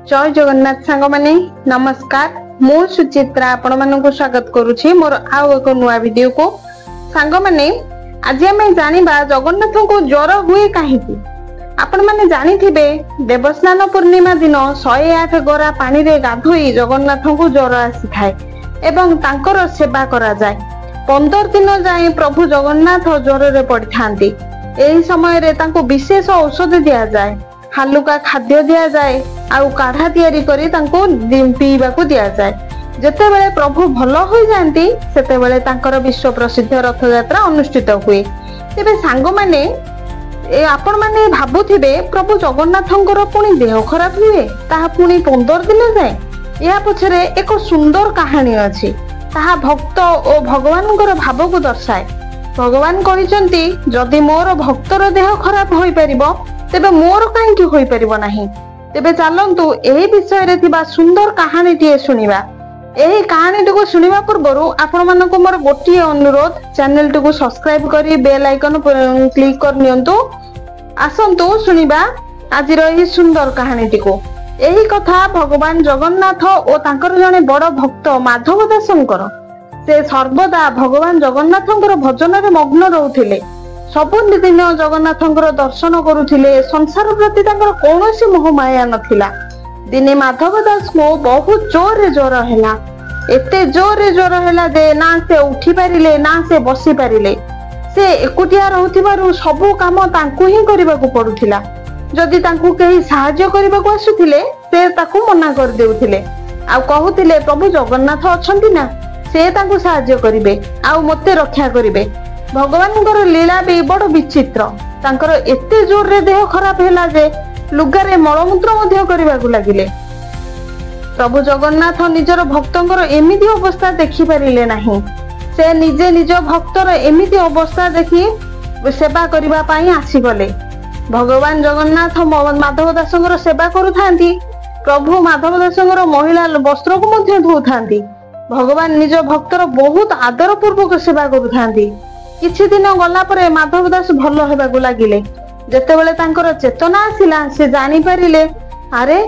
जय जगन्नाथ सांग माने नमस्कार मु सुचित्रा आपण मानक स्वागत करूछि मोर आउ एक नुआ वीडियो को सांग माने आज आम जानिबा जगन्नाथ को ज्वर हुए काहेकि। आपण माने जानिथिबे देवस्नान पूर्णिमा दिन 108 गरा पानी रे गाधोई जगन्नाथ को ज्वर आसी थाए एवं तांकर सेवा करा जाय। 15 दिन जाए प्रभु जगन्नाथ ज्वर रे पड़ी थांती। एही समय रे तांको विशेष औषध दिया जाए, हालुका खाद्य दिया जाए आउ काढ़ा तैयारी करी तांको पीवाकू दिया जाए। जेते बेले प्रभु भल हो जाती सेते बेले तांकर विश्व प्रसिद्ध रथ यात्रा अनुष्ठित हुए। तेबे सांग माने आपण माने भाबुथिबे प्रभु जगन्नाथंकर पुणी देह खराब हुए ताहा पुणी 15 दिन जाए। या पछरे एक सुंदर कहानी अछि ताहा भक्त और भगवानकर भाव को दर्शाए। भगवान कहिसंती जदि मोर भक्तर देह खराब होई परिबो तेबे मोर काहेकि होई परिबो नाही। तेबे चलंतु एही विषय रे थिबा सुंदर कहानी टिए सुनिबा। एही कहानी को सुनिबा पूर्वरु आपण मानको मोर गोटिए अनुरोध, चैनल को सब्सक्राइब करी बेल आइकन क्लिक कर नियंतु। आसंतु सुनिबा आजिर एही सुंदर कहानी टिको। एही कथा भगवान जगन्नाथ और तांकर जने बड़ भक्त माधव दासंकर। से सर्वदा भगवान जगन्नाथंकर भजन रे मग्न रहउथिले। सबुन दिन जगन्नाथंकर दर्शन करुथिले। संसार प्रति तांकर कोनोसी मोह माया नथिला। दिने माधव दास को बहुत जोर रे ज्वर हैला। एते जोर रे ज्वर हैला जे ना से उठी पारिले ना से बसी पारिले। से एकुटिया रहउथिबारु सबु काम तांकु ही करिबाकू पडुथिला। जदि तांकु केही सहाय्य करिबाकू आसुथिले से ताकू मना कर देउथिले आ कहउथिले प्रभु जगन्नाथ अछंती ना से तांकु सहाय्य करिवे आ मते रक्षा करिवे। भगवानଙ୍କର लीला भी बड़ विचित्र। तांकर एते जोर रे देह खराब हैला जे लुगारे मलमूत्र मध्य करिबाकू लागिले। प्रभु जगन्नाथ निजर भक्तंकर एमिति अवस्था देखि परिले नाही। से निजे निज भक्तर एमिति अवस्था देखि सेवा करिबा पई आसी गले। भगवान जगन्नाथ माधव दासंकर सेवा करुथांती। प्रभु माधव दासंकर महिला वस्त्र को मध्य धोथांती। भगवान निज भक्तर बहुत आदर पूर्वक सेवा करुथांती। किछि दिन गला परे माधव दास भल हेबाकू लागिले। जेतेबेले तांकर चेतना आसिला से जानि परिले अरे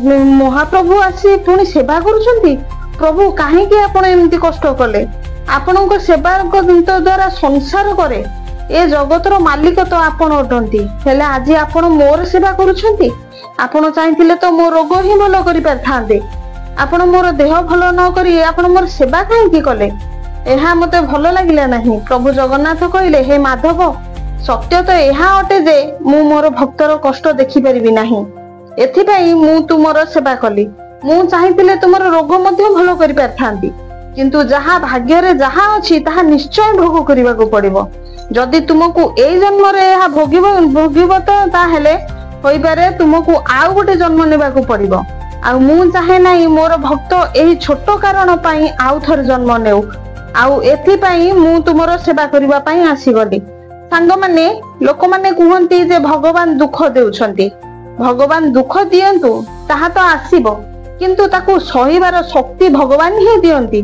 महाप्रभु आसी पुणी सेवा करुछंती। प्रभु काहेकि आपण एमिति कष्ट कले। आपणक सेवा द्वारा संसार करे ए जगतर मालिक तो आपण अटंती। हेले आज आपण मोर सेवा करुछंती। आपण चाहिथिले तो मो रोग ही भल करि परथांते। आपण मोर देह भल न करी आपण मोर सेवा काहेकि कले। एहा मते भल लागिला नाही। प्रभु जगन्नाथ कहिले हे माधव सत्य तो एहा अटे जे मु मोर भक्तर कष्ट देखि परिबि नाही। एथिपई मु तुमर सेवा कली। मु चाहिथिले तुमर रोग मध्य भल करि परथांती किंतु जहा भाग्य रे जहा अछि ताहा निश्चय भोग करिबाकू पड़िबो। जदि तुमको ए जन्म रे एहा भोगिबो तो ताहेले होई पारे तुमको आउ गोटे जन्म नेबाकू पड़िबो। आ मु चाहे नाही मोर भक्त एही छोट कारण पई आउ थर जन्म नेउ। आउ एथिपई मु तुमर सेवा करिबा पई आसी गली। सांग माने लोक माने कहंती जे भगवान दुख देउछंती। भगवान दुख दियंतु ताहा तो आसीबो किंतु ताकू सहिबार शक्ति भगवान ही दियंती।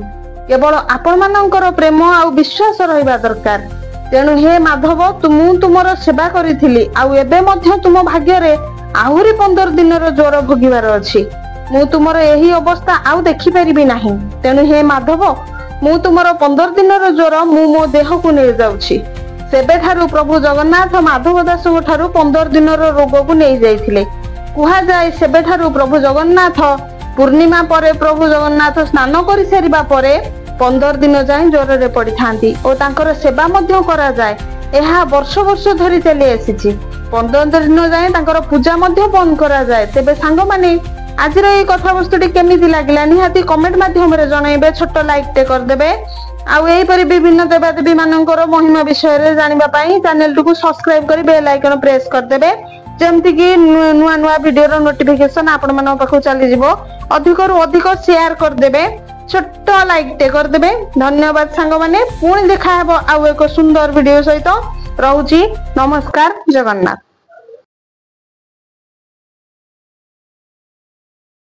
केवल आपण मानकर प्रेम आउ विश्वास रहिबा दरकार। तेणु हे माधव तुमु तुमर सेवा करिथिली आउ एबे मध्य तुम भाग्य रे आहुरी 15 दिनर ज्वर भोगिबार अछि। मु तुमर एही अवस्था आउ देखि परिबि नाही। तेणु हे माधव मु तुमर 15 दिनर ज्वर मु मो देह को नै जाउछि। सेबे थारु प्रभु जगन्नाथ माधव दास ठारु 15 दिनर रोग को नै जाइथिले। कुहा जाय सेबे थारु प्रभु जगन्नाथ पूर्णिमा परे प्रभु जगन्नाथ स्नान करि सारिबा परे 15 दिन जाय ज्वर रे पड़ी थांती और तांकर सेवा मध्य करा जाय। एहा वर्ष वर्ष धरि चली आसीछि। 15 दिन जाय तांकर पूजा मध्य बंद करा जाय। तेबे सांग माने आजिर ए कथा वस्तुटी केमिति लागिला निहाती कमेंट माध्यम रे जणाइबे। छोट लाइक टे कर देबे। आउ एही परि विभिन्न देवादेवी मानकर महिमा विषय रे जानिबा पई चैनल को सब्सक्राइब करी बेल आइकन प्रेस कर देबे जेमति कि नुआ नुआ वीडियो रो नोटिफिकेशन आपण मानन पाखु चली जिवो। अधिक रु अधिक शेयर कर देबे। छोट लाइक टे कर देबे। धन्यवाद सांग माने। पुणी देखा हेबो आउ एक सुंदर वीडियो सहित। रहउची नमस्कार। जगन्नाथ।